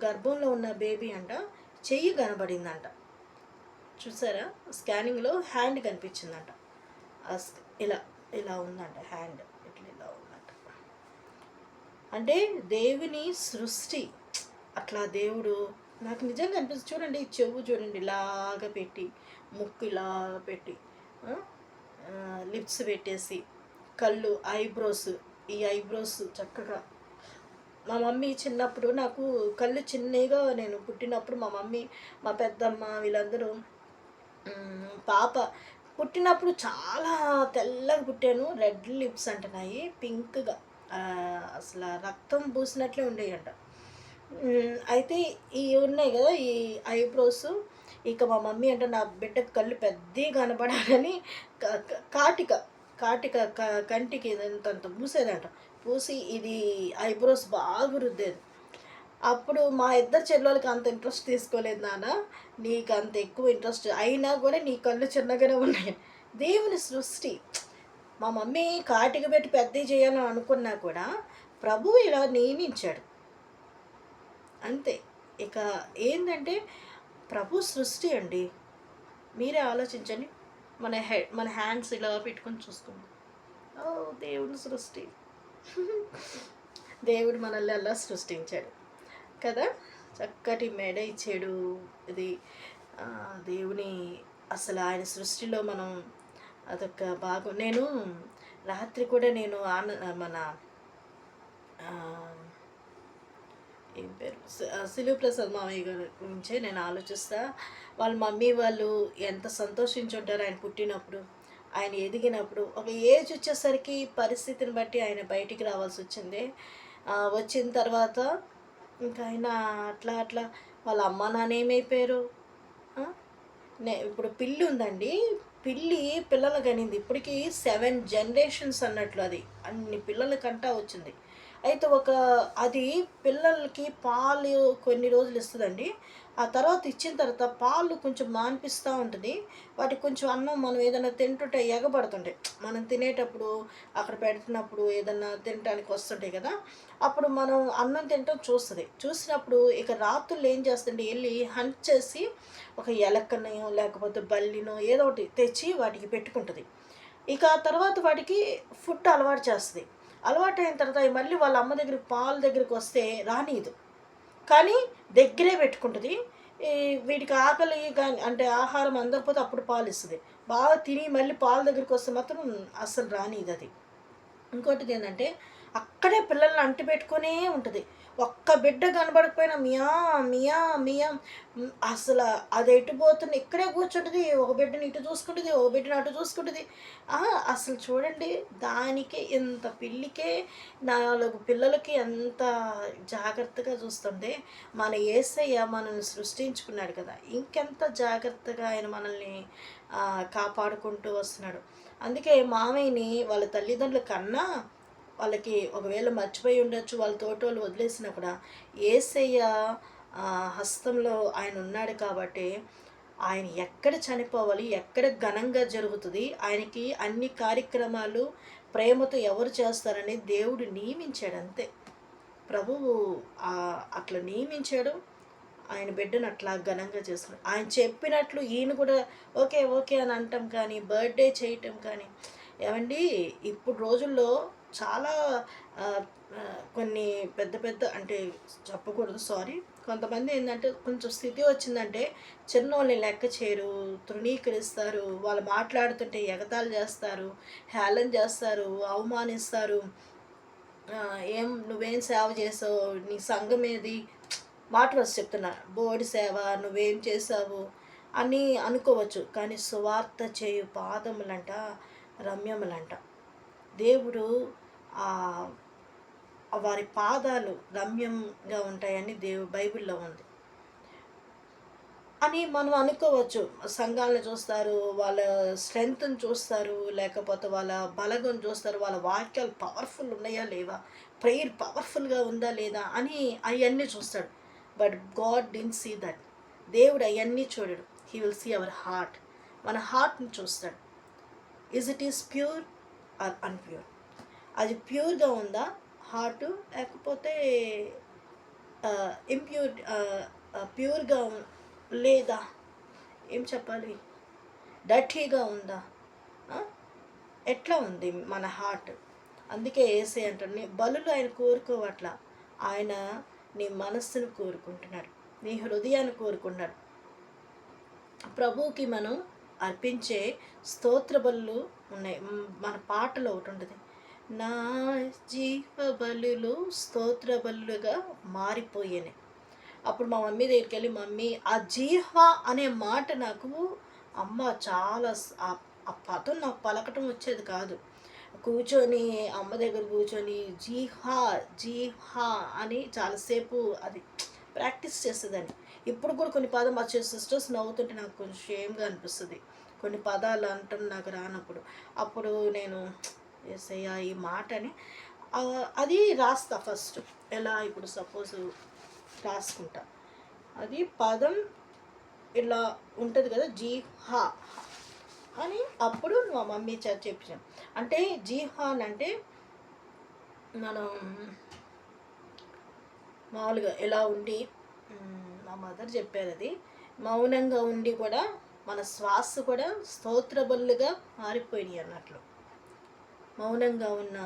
గర్భంలో ఉన్న బేబీ అంట చెయ్యి కనబడిందంట. చూసారా, స్కానింగ్లో హ్యాండ్ కనిపించిందంట. ఇలా ఇలా ఉందంట హ్యాండ్, ఇట్లా ఇలా ఉందంట. అంటే దేవుని సృష్టి అట్లా దేవుడు నాకు నిజంగా అనిపిస్తుంది. చూడండి, చెవు చూడండి ఇలాగ పెట్టి, ముక్కు ఇలాగ పెట్టి, లిప్స్ పెట్టేసి, కళ్ళు, ఐబ్రోస్, ఈ ఐబ్రోస్ చక్కగా. మా మమ్మీ చిన్నప్పుడు నాకు కళ్ళు చిన్నగా, నేను పుట్టినప్పుడు మా మమ్మీ, మా పెద్దమ్మ వీళ్ళందరూ, పాప పుట్టినప్పుడు చాలా తెల్లగా పుట్టాను. రెడ్ లిప్స్ అంటున్నాయి, పింక్గా, అసలు రక్తం పూసినట్లే ఉండేయంట. అయితే ఇవి ఉన్నాయి కదా ఈ ఐబ్రోస్. ఇక మా మమ్మీ అంటే నా బిడ్డకు కళ్ళు పెద్దగా కనపడాలని కాటిక కాటిక కంటికి ఇంతంత పూసేదంట. పూసి ఇది ఐబ్రోస్ బాగా రుద్దేది. అప్పుడు మా ఇద్దరు చెల్లెళ్ళకి అంత ఇంట్రెస్ట్ తీసుకోలేదు, నాన్న నీకు అంత ఎక్కువ ఇంట్రెస్ట్ అయినా కూడా నీ కళ్ళు చిన్నగానే ఉన్నాయి. దేవుని సృష్టి. మా మమ్మీ కాటిక పెట్టి పెద్దవి చేయాలని అనుకున్నా కూడా ప్రభువు ఇలా నియమించాడు అంతే. ఇక ఏంటంటే ప్రభు సృష్టి అండి. మీరే ఆలోచించండి. మన హ్యాండ్స్ ఇలా పెట్టుకొని చూసుకోండి. ఓ దేవుని సృష్టి. దేవుడు మనల్ని అలా సృష్టించాడు కదా. చక్కటి మెడ ఇచ్చాడు. ఇది దేవుని అసలు ఆయన సృష్టిలో మనం అదొక భాగం. నేను రాత్రి కూడా నేను మన ఏం పేరు, సిలువ ప్రసాద్ మామయ్య గారి గురించే నేను ఆలోచిస్తా. వాళ్ళ మమ్మీ వాళ్ళు ఎంత సంతోషించుంటారు ఆయన పుట్టినప్పుడు, ఆయన ఎదిగినప్పుడు. ఒక ఏజ్ వచ్చేసరికి పరిస్థితిని బట్టి ఆయన బయటికి రావాల్సి వచ్చింది. వచ్చిన తర్వాత ఇంకా ఆయన అట్లా అట్లా వాళ్ళ అమ్మ నాన్న ఏమైపోయారు. ఇప్పుడు పిల్లి ఉందండి, పిల్లలు కనింది. ఇప్పటికీ 7 జనరేషన్స్ అన్నట్లు, అది అన్ని పిల్లలకంటా వచ్చింది. అయితే అది పిల్లలకి పాలు కొన్ని రోజులు ఇస్తుందండి. ఆ తర్వాత ఇచ్చిన తర్వాత పాలు కొంచెం మాన్పిస్తూ ఉంటుంది. వాటికి కొంచెం అన్నం మనం ఏదైనా తింటుంటే ఎగబడుతుంటాయి. మనం తినేటప్పుడు అక్కడ పెడుతున్నప్పుడు ఏదన్నా తినడానికి వస్తుంటాయి కదా, అప్పుడు మనం అన్నం తినటం చూస్తుంది. చూసినప్పుడు ఇక రాత్రులు ఏం చేస్తుంటే వెళ్ళి హంట్ చేసి ఒక ఎలక్కనో లేకపోతే బల్లినో ఏదో ఒకటి తెచ్చి వాటికి పెట్టుకుంటుంది. ఇక ఆ తర్వాత వాటికి ఫుడ్ అలవాటు చేస్తుంది. అలవాటు అయిన తర్వాత మళ్ళీ వాళ్ళ అమ్మ దగ్గరికి పాల దగ్గరికి వస్తే రానియదు, కానీ దగ్గరే పెట్టుకుంటుంది. వీటికి ఆకలి కానీ అంటే ఆహారం అందకపోతే అప్పుడు పాలు ఇస్తుంది. బాగా తిని మళ్ళీ పాల దగ్గరికి వస్తే మాత్రం అస్సలు రానియదు అది. ఇంకోటిది ఏంటంటే అక్కడే పిల్లల్ని అంటిపెట్టుకునే ఉంటుంది. ఒక్క బిడ్డ కనబడకపోయినా మియా, మియా, మియా. అసల అది ఎటు పోతుంది ఇక్కడే కూర్చుంటది. ఒక బిడ్డని ఇటు చూసుకుంటది, ఒక బిడ్డని అటు చూసుకుంటది. అసలు చూడండి, దానికే ఇంత పిల్లికే 4 పిల్లలకి ఎంత జాగ్రత్తగా చూస్తుంది. మన యేసయ్య మనల్ని సృష్టించుకున్నాడు కదా! ఇంకెంత జాగ్రత్తగా ఆయన మనల్ని కాపాడుకుంటూ వస్తున్నాడు. అందుకే మామయ్యని వాళ్ళ తల్లిదండ్రుల కన్నా వాళ్ళకి ఒకవేళ మర్చిపోయి ఉండొచ్చు, వాళ్ళ తోటోళ్ళు వదిలేసినా కూడా యేసయ్య హస్తంలో ఆయన ఉన్నాడు కాబట్టి ఆయన ఎక్కడ చనిపోవాలి, ఎక్కడ ఘనంగా జరుగుతుంది, ఆయనకి అన్ని కార్యక్రమాలు ప్రేమతో ఎవరు చేస్తారని దేవుడు నియమించాడు అంతే. ప్రభువు అట్లా నియమించాడు. ఆయన బిడ్డను అట్లా ఘనంగా చేసుకున్నాడు. ఆయన చెప్పినట్లు ఈయన కూడా ఓకే ఓకే అని అంటాం కానీ, బర్త్డే చేయటం కానీ, ఏమండి ఇప్పుడు రోజుల్లో చాలా కొన్ని పెద్ద పెద్ద అంటే చెప్పకూడదు, సారీ. కొంతమంది ఏంటంటే కొంచెం స్థితి వచ్చిందంటే చిన్నోళ్ళని లెక్క చేయరు, తృణీకరిస్తారు, వాళ్ళు మాట్లాడుతుంటే ఎగతాళి చేస్తారు, హేళన చేస్తారు, అవమానిస్తారు. నువ్వేం సేవ చేసావు, నీ సంఘం ఏది, మాట వస్తు చెప్తున్నా, బోడి సేవ నువ్వేం చేసావు అని అనుకోవచ్చు. కానీ సువార్త చేయు పాదములంట రమ్యములంట. దేవుడు వారి పాదాలు రమ్యంగా ఉంటాయని బైబిల్లో ఉంది అని మనం అనుకోవచ్చు. సంఘాలను చూస్తారు, వాళ్ళ స్ట్రెంగ్త్ని చూస్తారు, లేకపోతే వాళ్ళ బలగం చూస్తారు, వాళ్ళ వాక్యాలు పవర్ఫుల్ ఉన్నాయా లేవా, ప్రేయర్ పవర్ఫుల్గా ఉందా లేదా అని అవన్నీ చూస్తాడు. But God didn't see that. దేవుడు అవన్నీ చూడడు. He will see our heart. మన హార్ట్ని చూస్తాడు. It is pure or unpure? అది ప్యూర్గా ఉందా హార్ట్, లేకపోతే ఇంప్యూర్ ప్యూర్గా లేదా, ఏం చెప్పాలి, డర్టీగా ఉందా, ఎట్లా ఉంది మన హార్ట్? అందుకే యేసయ్య అంటాడు, నీ బలులు ఆయన కోరుకోవట్లా, ఆయన నీ మనస్సును కోరుకుంటున్నాడు, నీ హృదయాన్ని కోరుకుంటున్నాడు. ప్రభువుకి మనం అర్పించే స్తోత్ర బలులు ఉన్నాయి. మన పాటలో ఒకటి ఉంటుంది, నా జీవ బలులు స్తోత్ర బలులుగా మారిపోయాయి. అప్పుడు మా మమ్మీ దగ్గరికి వెళ్ళి, మమ్మీ ఆ జీహ్వ అనే మాట నాకు అమ్మ చాలా ఆ పదం నాకు పలకటం వచ్చేది కాదు. కూర్చొని అమ్మ దగ్గర కూర్చొని జీహా జీహా అని చాలాసేపు అది ప్రాక్టీస్ చేసేదాన్ని. ఇప్పుడు కూడా కొన్ని పదం మా సిస్టర్స్ నవ్వుతుంటే నాకు కొంచెం షేమ్గా అనిపిస్తుంది. కొన్ని పదాలు అంటాం నాకు రానప్పుడు. అప్పుడు నేను యేసయ్య ఈ మాటని అది రాస్తా ఫస్ట్. ఎలా ఇప్పుడు సపోజ్ రాసుకుంటా, అది పదం ఇలా ఉంటుంది కదా, జీహా అని. అప్పుడు మా మమ్మీ చెప్పించాను. అంటే జీహాన్ అంటే మనం మామూలుగా ఎలా ఉండి, మా మదర్ చెప్పారు, అది మౌనంగా ఉండి కూడా మన శ్వాస కూడా స్తోత్రబలుగా మారిపోయినాయి అన్నట్లు. మౌనంగా ఉన్న,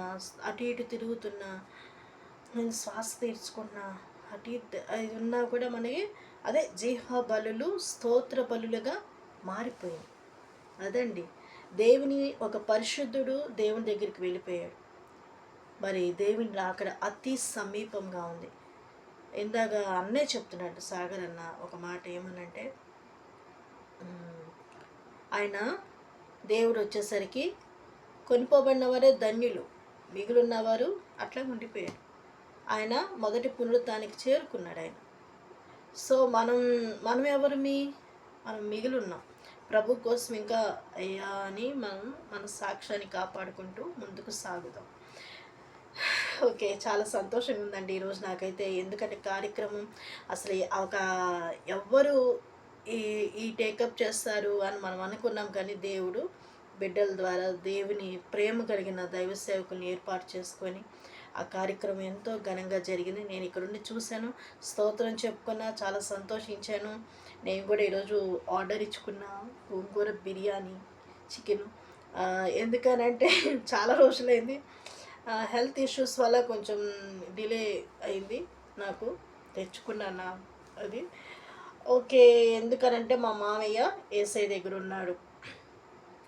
అటు ఇటు తిరుగుతున్న, నేను శ్వాస తీర్చుకున్నా, అటు ఇటు అది ఉన్నా కూడా మనకి అదే జీహా బలులు స్తోత్ర బలులుగా మారిపోయింది. అదండి, దేవుని ఒక పరిశుద్ధుడు దేవుని దగ్గరికి వెళ్ళిపోయాడు. మరి దేవుని అక్కడ అతి సమీపంగా ఉంది. ఇందాక అన్నయ్య చెప్తున్నాడు, సాగర్ అన్న ఒక మాట ఏమనంటే, ఆయన దేవుడు వచ్చేసరికి కొనిపోబడిన వారే ధన్యులు, మిగులున్నవారు అట్లా ఉండిపోయారు. ఆయన మొదటి పునరుత్థానానికి చేరుకున్నాడు ఆయన. సో మనం ఎవరిమి, మనం మిగిలిన్నాం. ప్రభు కోసం ఇంకా అయ్యా అని మనం మన సాక్ష్యాన్ని కాపాడుకుంటూ ముందుకు సాగుదాం. ఓకే, చాలా సంతోషంగా ఉందండి ఈరోజు నాకైతే. ఎందుకంటే కార్యక్రమం అసలు ఎవ్వరు ఈ టేకప్ చేస్తారు అని మనం అనుకున్నాం, కానీ దేవుడు బిడ్డల ద్వారా దేవుని ప్రేమ కలిగిన దైవ సేవకుల్ని ఏర్పాటు చేసుకొని ఆ కార్యక్రమం ఎంతో ఘనంగా జరిగింది. నేను ఇక్కడుండి చూశాను, స్తోత్రం చెప్పుకున్నా, చాలా సంతోషించాను. నేను కూడా ఈరోజు ఆర్డర్ ఇచ్చుకున్నా గోంగూర బిర్యానీ చికెను. ఎందుకనంటే చాలా రోజులైంది, హెల్త్ ఇష్యూస్ వల్ల కొంచెం డిలే అయింది, నాకు తెచ్చుకున్నాను అది. ఓకే, ఎందుకనంటే మా మామయ్య ఏసఐ దగ్గర ఉన్నాడు.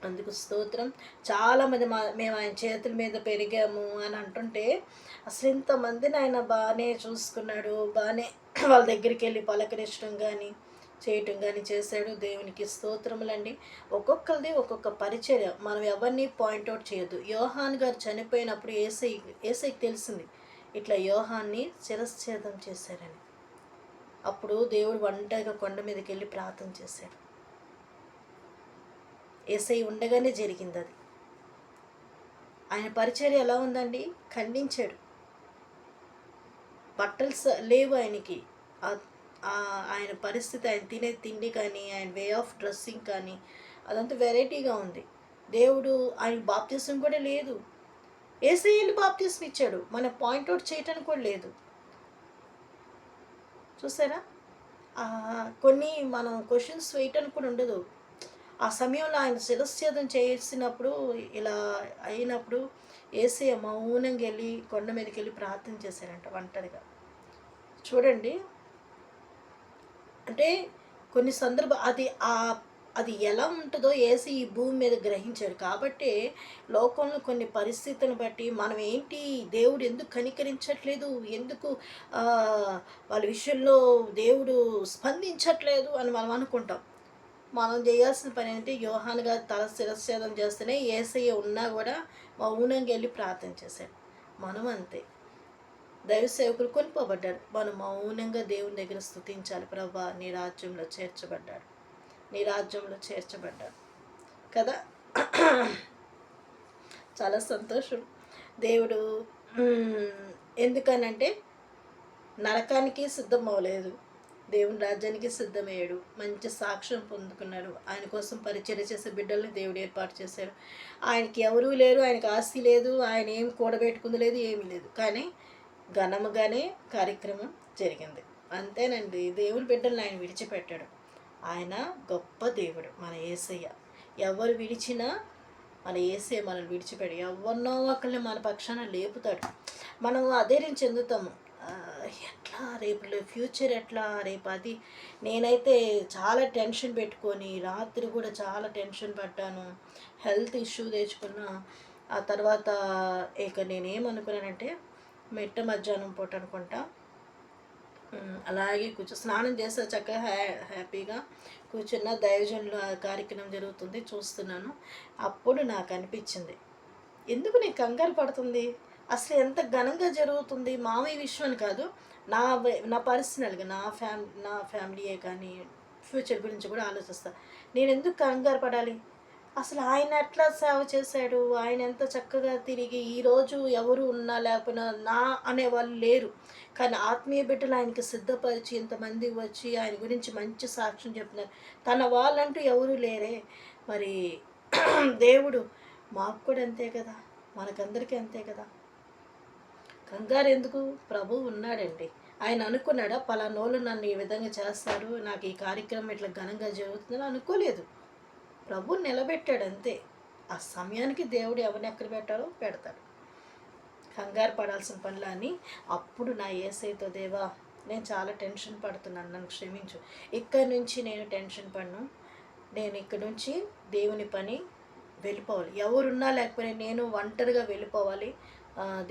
అందుకు స్తోత్రం. చాలామంది మేము ఆయన చేతుల మీద పెరిగాము అని అంటుంటే, అసలు ఇంతమందిని ఆయన బాగానే చూసుకున్నాడు, బాగానే వాళ్ళ దగ్గరికి వెళ్ళి పలకరించడం కానీ చేయటం కానీ చేశాడు. దేవునికి స్తోత్రములండి. ఒక్కొక్కరిది ఒక్కొక్క పరిచర్య. మనం ఎవరిని పాయింట్అవుట్ చేయొద్దు. యోహాన్ గారు చనిపోయినప్పుడు ఏసైకి తెలిసింది ఇట్లా యోహాన్ని శిరశ్ఛేదం చేశారని. అప్పుడు దేవుడు ఒంటరిగా కొండ మీదకి వెళ్ళి ప్రార్థన చేశాడు. ఏసై ఉండగానే జరిగింది అది. ఆయన పరిచర్య ఎలా ఉందండి? ఖండించాడు. బట్టలు లేవు ఆయనకి. ఆయన పరిస్థితి, ఆయన తినే తిండి కానీ, ఆయన వే ఆఫ్ డ్రెస్సింగ్ కానీ అదంతా వెరైటీగా ఉంది. దేవుడు ఆయన బాప్తిసం కూడా లేదు. ఏసై వెళ్ళి బాప్తిసం ఇచ్చాడు. మనం పాయింట్అవుట్ చేయటానికి కూడా లేదు. చూసారా? కొన్ని మనం క్వశ్చన్స్ వేయటానికి కూడా ఉండదు. ఆ సమయంలో ఆయన శిరశ్ఛేదం చేసినప్పుడు, ఇలా అయినప్పుడు ఏసయ్య మౌనంగా వెళ్ళి కొండ మీదకి వెళ్ళి ప్రార్థన చేశారంట ఒంటరిగా. చూడండి, అంటే కొన్ని అది ఎలా ఉంటుందో ఏసీ ఈ భూమి మీద గ్రహించాడు. కాబట్టి లోకంలో కొన్ని పరిస్థితులను బట్టి మనం ఏంటి, దేవుడు ఎందుకు కనికరించట్లేదు, ఎందుకు వాళ్ళ విషయంలో దేవుడు స్పందించట్లేదు అని మనం అనుకుంటాం. మనం చేయాల్సిన పని ఏంటి, యోహాను గారు తల శిరశ్ఛేదం చేస్తేనే ఏసయ్య ఉన్నా కూడా మౌనంగా వెళ్ళి ప్రార్థన చేశాడు. మనం అంతే. దైవ సేవకులు కొనిపోబడ్డాడు. మనం మౌనంగా దేవుని దగ్గర స్తుతించాలి. ప్రభా, నీ రాజ్యంలో చేర్చబడ్డాడు, నీ రాజ్యంలో చేర్చబడ్డాడు కదా. చాలా సంతోషం. దేవుడు ఎందుకనంటే నరకానికి సిద్ధం అవ్వలేదు, దేవుని రాజ్యానికి సిద్ధమయ్యాడు. మంచి సాక్ష్యం పొందుకున్నాడు. ఆయన కోసం పరిచర్య చేసే బిడ్డల్ని దేవుడు ఏర్పాటు చేశాడు. ఆయనకి ఎవరూ లేరు, ఆయనకి ఆస్తి లేదు, ఆయన ఏం కూడబెట్టుకుంది లేదు, ఏమీ లేదు. కానీ ఘనముగానే కార్యక్రమం జరిగింది. అంతేనండి. దేవుని బిడ్డల్ని ఆయన విడిచిపెట్టాడు. ఆయన గొప్ప దేవుడు మన యేసయ్య. ఎవరు విడిచినా మన యేసయ్య మనల్ని విడిచిపెట్టాడు. ఎవరినో ఒకరిని మన పక్షాన లేపుతాడు. మనం అధైర్యం చెందుతాము. ఎట్లా రేపు ఫ్యూచర్ ఎట్లా, రేపు అది. నేనైతే చాలా టెన్షన్ పెట్టుకొని రాత్రి కూడా చాలా టెన్షన్ పడ్డాను. హెల్త్ ఇష్యూ తెచ్చుకున్నా. ఆ తర్వాత ఇక నేనేమనుకున్నానంటే, మిట్ట మధ్యాహ్నం పూట అనుకుంటా అలాగే స్నానం చేస్తే చక్కగా హ్యాపీగా కూర్చున్న దైవజనుల కార్యక్రమం జరుగుతుంది చూస్తున్నాను. అప్పుడు నాకు అనిపించింది, ఎందుకు నీకు కంగారు పడుతుంది, అసలు ఎంత ఘనంగా జరుగుతుంది, మామయ్య విషయం అని కాదు, నా పర్సనల్గా నా ఫ్యామిలీయే కానీ ఫ్యూచర్ గురించి కూడా ఆలోచిస్తాను. నేను ఎందుకు కంగారు పడాలి, అసలు ఆయన ఎట్లా సేవ చేశాడు, ఆయన ఎంత చక్కగా తిరిగి ఈరోజు ఎవరు ఉన్నా లేకపోయినా నా అనేవాళ్ళు లేరు, కానీ ఆత్మీయ బిడ్డలు ఆయనకి సిద్ధపరిచి ఇంతమంది వచ్చి ఆయన గురించి మంచి సాక్ష్యం చెప్తున్నారు. తన వాళ్ళంటూ ఎవరు లేరే. మరి దేవుడు మాకు కూడా అంతే కదా, మనకందరికీ అంతే కదా. కంగారు ఎందుకు, ప్రభు ఉన్నాడండి. ఆయన అనుకున్నాడా పలానోళ్ళు నన్ను ఈ విధంగా చేస్తారు, నాకు ఈ కార్యక్రమం ఇట్లా ఘనంగా జరుగుతుందని అనుకోలేదు. ప్రభు నిలబెట్టాడు అంతే. ఆ సమయానికి దేవుడు ఎవరిని ఎక్కడ పెట్టాలో పెడతాడు. కంగారు పడాల్సిన పనులు అని. అప్పుడు నా యేసయ్యతో, దేవా నేను చాలా టెన్షన్ పడుతున్నాను, నన్ను క్షమించు, ఇక్కడి నుంచి నేను టెన్షన్ పడను, నేను ఇక్కడి నుంచి దేవుని పని వెళ్ళిపోవాలి, ఎవరున్నా లేకపోయినా నేను ఒంటరిగా వెళ్ళిపోవాలి,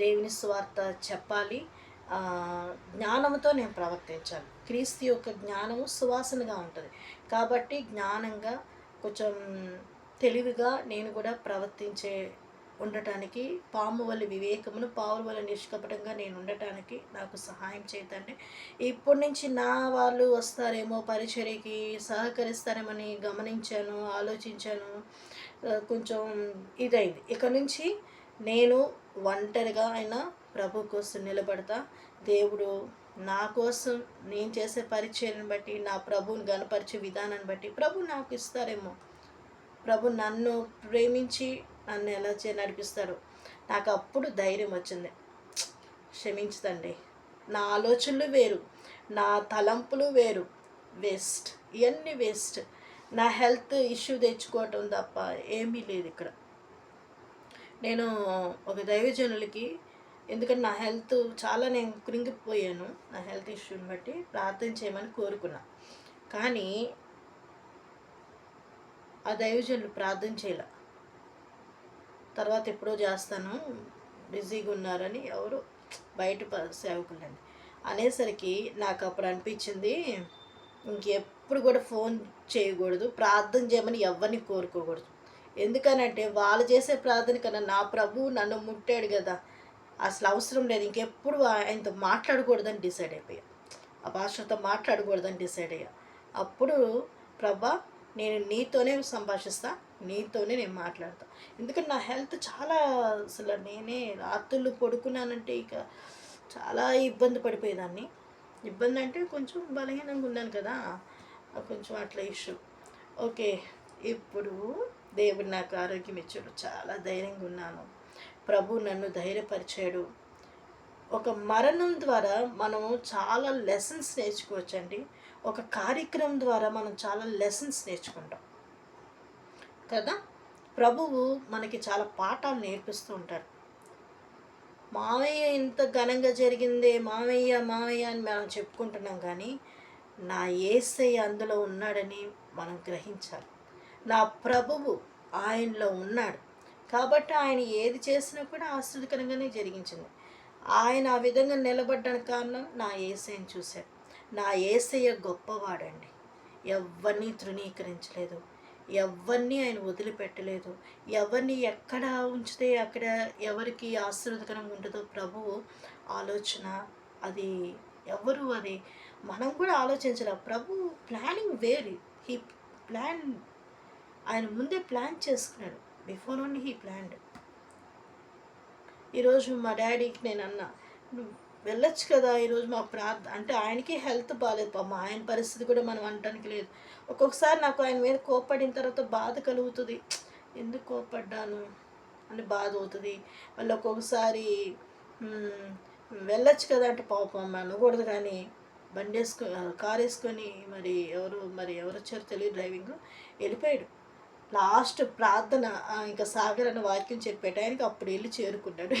దేవుని సువార్త చెప్పాలి, జ్ఞానంతో నేను ప్రవర్తించాలి. క్రీస్తు యొక్క జ్ఞానము సువాసనగా ఉంటుంది. కాబట్టి జ్ఞానంగా కొంచెం తెలివిగా నేను కూడా ప్రవర్తించే ఉండటానికి, పాము వల్ల వివేకమును పావుల వల్ల నిష్కపటంగా నేను ఉండటానికి నాకు సహాయం చేయతండి. ఇప్పటి నుంచి నా వాళ్ళు వస్తారేమో, పరిచర్యకి సహకరిస్తారేమని గమనించాను, ఆలోచించాను. కొంచెం ఇదైంది. ఇక నుంచి నేను ఒంటరిగా అయినా ప్రభు కోసం నిలబడతా. దేవుడు నా కోసం నేను చేసే పరిచర్యను బట్టి, నా ప్రభువుని గణపరిచే విధానాన్ని బట్టి ప్రభు నాకు ఇస్తారేమో. ప్రభు నన్ను ప్రేమించి నన్ను ఎలా నడిపిస్తాడు. నాకు అప్పుడు ధైర్యం వచ్చింది, క్షమించదండి, నా ఆలోచనలు వేరు, నా తలంపులు వేరు, వేస్ట్, ఇవన్నీ వేస్ట్. నా హెల్త్ ఇష్యూ తెచ్చుకోవటం తప్ప ఏమీ లేదు ఇక్కడ. నేను ఒక దైవజనులకి, ఎందుకంటే నా హెల్త్ చాలా, నేను కృంగిపోయాను, నా హెల్త్ ఇష్యూని బట్టి ప్రార్థన చేయమని కోరుకున్నా. కానీ ఆ దైవజనులు ప్రార్థన చేయాల. తర్వాత ఎప్పుడో చేస్తాను, బిజీగా ఉన్నారని ఎవరు బయట సేవకులండి అనేసరికి నాకు అప్పుడు అనిపించింది, ఇంకెప్పుడు కూడా ఫోన్ చేయకూడదు, ప్రార్థన చేయమని ఎవరిని కోరుకోకూడదు. ఎందుకనంటే వాళ్ళు చేసే ప్రార్థన కన్నా నా ప్రభువు నన్ను ముట్టాడు కదా, అసలు అవసరం లేదు, ఇంకెప్పుడు ఆయనతో మాట్లాడకూడదని డిసైడ్ అయిపోయా. ఆ పాస్టర్తో మాట్లాడకూడదని డిసైడ్ అయ్యా. అప్పుడు ప్రభా, నేను నీతోనే సంభాషిస్తా, నీతోనే నేను మాట్లాడతా. ఎందుకంటే నా హెల్త్ చాలా, అసలు నేనే రాత్రులు పడుకున్నానంటే ఇక చాలా ఇబ్బంది పడిపోయేదాన్ని. ఇబ్బంది అంటే కొంచెం బలహీనంగా ఉన్నాను కదా, కొంచెం అట్లా ఇష్యూ. ఓకే, ఇప్పుడు దేవుడు నాకు ఆరోగ్యం ఇచ్చాడు, చాలా ధైర్యంగా ఉన్నాను. ప్రభు నన్ను ధైర్యపరిచాడు. ఒక మరణం ద్వారా మనము చాలా లెసన్స్ నేర్చుకోవచ్చండి. ఒక కార్యక్రమం ద్వారా మనం చాలా లెసన్స్ నేర్చుకుంటాం కదా. ప్రభువు మనకి చాలా పాఠాలు నేర్పిస్తూ ఉంటారు. మావయ్య ఇంత ఘనంగా జరిగిందే, మావయ్య మావయ్య అని మనం చెప్పుకుంటున్నాం కానీ నా యేసయ్య అందులో ఉన్నాడని మనం గ్రహించాలి. నా ప్రభువు ఆయనలో ఉన్నాడు కాబట్టి ఆయన ఏది చేసినా కూడా ఆశ్చర్యకరంగానే జరిగించింది. ఆయన ఆ విధంగా నిలబడ్డానికి కారణం నా యేసయ్యను చూశాడు. నా యేసయ్య గొప్పవాడండి, ఎవరిని తృణీకరించలేదు, ఎవరిని ఆయన వదిలిపెట్టలేదు. ఎవరిని ఎక్కడ ఉంచితే అక్కడ ఎవరికి ఆశీర్వదకరంగా ఉంటుందో ప్రభువు ఆలోచన, అది ఎవరు అది మనం కూడా ఆలోచించాలి. ప్రభు ప్లానింగ్ వేరు, హీ ప్లాన్, ఆయన ముందే ప్లాన్ చేసుకున్నాడు. Before only he planned. ఈరోజు మా డాడీకి నేను అన్నా, నువ్వు వెళ్ళొచ్చు కదా ఈరోజు మా అంటే ఆయనకి హెల్త్ బాగాలేదు పాపం, ఆయన పరిస్థితి కూడా మనం అనటానికి లేదు. ఒక్కొక్కసారి నాకు ఆయన మీద కోప్పడిన తర్వాత బాధ కలుగుతుంది, ఎందుకు కోప్పడ్డాను అని బాధ అవుతుంది. మళ్ళీ ఒక్కొక్కసారి వెళ్ళొచ్చు కదా అంటే పాపం అనకూడదు కానీ బండి కారు వేసుకొని మరి ఎవరు వచ్చారో తెలియదు, డ్రైవింగ్ వెళ్ళిపోయాడు. లాస్ట్ ప్రార్థన ఇంకా సాగర్ అన్న వాక్యం చెప్పే టైంకి అప్పుడు వెళ్ళి చేరుకున్నాడు.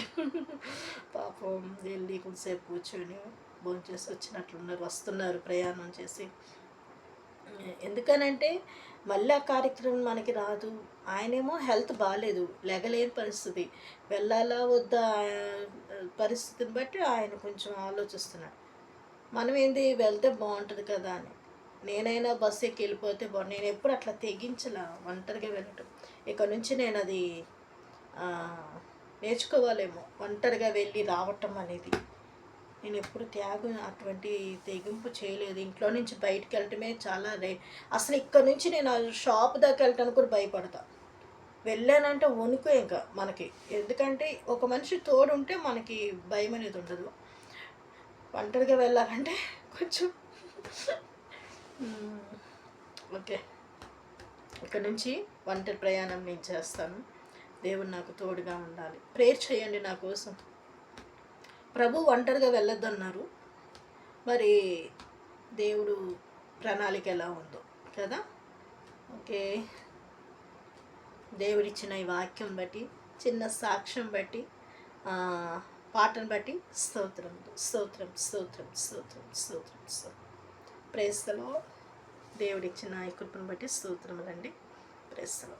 పాపం వెళ్ళి కొంతసేపు కూర్చొని భోంచేసి వచ్చినట్లున్నారు, వస్తున్నారు ప్రయాణం చేసి. ఎందుకనంటే మళ్ళీ ఆ కార్యక్రమం మనకి రాదు. ఆయనేమో హెల్త్ బాగాలేదు, లెగలేని పరిస్థితి, వెళ్ళాలా వద్దా పరిస్థితిని బట్టి ఆయన కొంచెం ఆలోచిస్తున్నాడు. మనం ఏంది వెళ్తే బాగుంటుంది కదా అని. నేనైనా బస్సు ఎక్కి వెళ్ళిపోతే బాగుంది, నేను ఎప్పుడు అట్లా తెగించలా ఒంటరిగా వెళ్ళటం. ఇక్కడ నుంచి నేను అది నేర్చుకోవాలేమో, ఒంటరిగా వెళ్ళి రావటం అనేది. నేను ఎప్పుడు అటువంటి తెగింపు చేయలేదు. ఇంట్లో నుంచి బయటికి వెళ్ళటమే చాలా అసలు ఇక్కడ నుంచి నేను ఆ షాప్ దాకా వెళ్ళటానికి కూడా భయపడతా. వెళ్ళానంటే వణుకు ఇంకా మనకి, ఎందుకంటే ఒక మనిషి తోడు ఉంటే మనకి భయం అనేది ఉండదు. ఒంటరిగా వెళ్ళాలంటే కొంచెం ఓకే. ఇక్కడ నుంచి ఒంటరి ప్రయాణం నేను చేస్తాను. దేవుడు నాకు తోడుగా ఉండాలి. ప్రేయర్ చేయండి నా కోసం. ప్రభు ఒంటరిగా వెళ్ళొద్దన్నారు, మరి దేవుడు ప్రణాళిక ఎలా ఉందో కదా. ఓకే, దేవుడిచ్చిన ఈ వాక్యం బట్టి, చిన్న సాక్ష్యం బట్టి, పాటను బట్టి స్తోత్రం స్తోత్రం స్తోత్రం స్తోత్రం స్తోత్రం స్తోత్రం. ప్రేస్తలో దేవుడిచ్చిన ఈ కృపను బట్టి స్తోత్రములండి. ప్రేస్తలో.